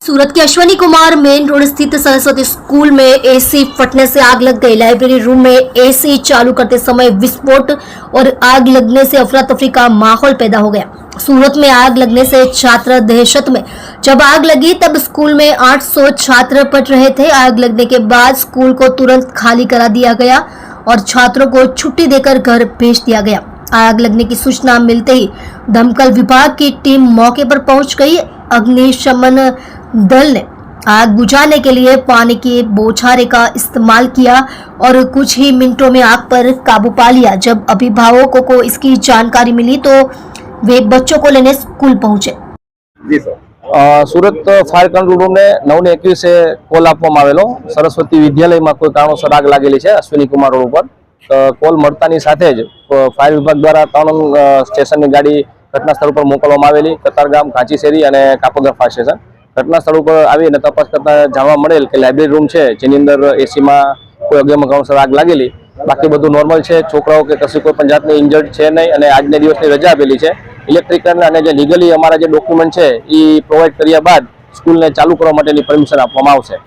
सूरत के Ashwini Kumar main road स्थित Saraswati school में एसी फटने से आग लग गई। लाइब्रेरी रूम में एसी चालू करते समय विस्फोट और आग लगने से अफरा तफरी का माहौल पैदा हो गया। सूरत में आग लगने से छात्र दहशत में। जब आग लगी तब स्कूल में 800 छात्र पढ़ रहे थे। आग लगने के बाद स्कूल को तुरंत खाली करा दिया गया और छात्रों को छुट्टी देकर घर भेज दिया गया। आग लगने की सूचना मिलते ही दमकल विभाग की टीम मौके पर पहुंच गई। अग्निशमन दल ने आग बुझाने के लिए पानी के बौछारे का इस्तेमाल किया और कुछ ही मिनटों में आग पर काबू पा लिया। जब अभिभावकों को इसकी जानकारी मिली तो वे बच्चों को लेने स्कूल पहुंचे। जी सर। सूरत फायर कंट्रोल रूम ने 9:21 कॉल आपवामां आवेलो। सरस्वती विद्यालय में कोई कारणोसर आग लागेली है अश्विनी कुमार रोड पर। कॉल मळतानी साथे ज फायर विभाग द्वारा 3 स्टेशन की गाड़ी घटनास्थल पर मोकलवामां आवेली। कतारगाम, काचीशेरी और कापोद्रा फायर स्टेशन घटनास्थल पर आवीने तपास करता जाणवा मळेल के लाइब्रेरी रूम है जेनी अंदर एसी में कोई अज्ञात कारणोसर आग लागेली। बाकी बधुं नॉर्मल है। छोकराओं के कशी कोई जातनी इंजर्ड है नहीं और आजने दिवसनी रजा आपेली है। इलेक्ट्रिकल और लीगली अमारा जो डॉक्यूमेंट है ये प्रोवाइड कर्या बाद स्कूल ने चालू करवा माटेनी परमिशन आपवामां आवशे।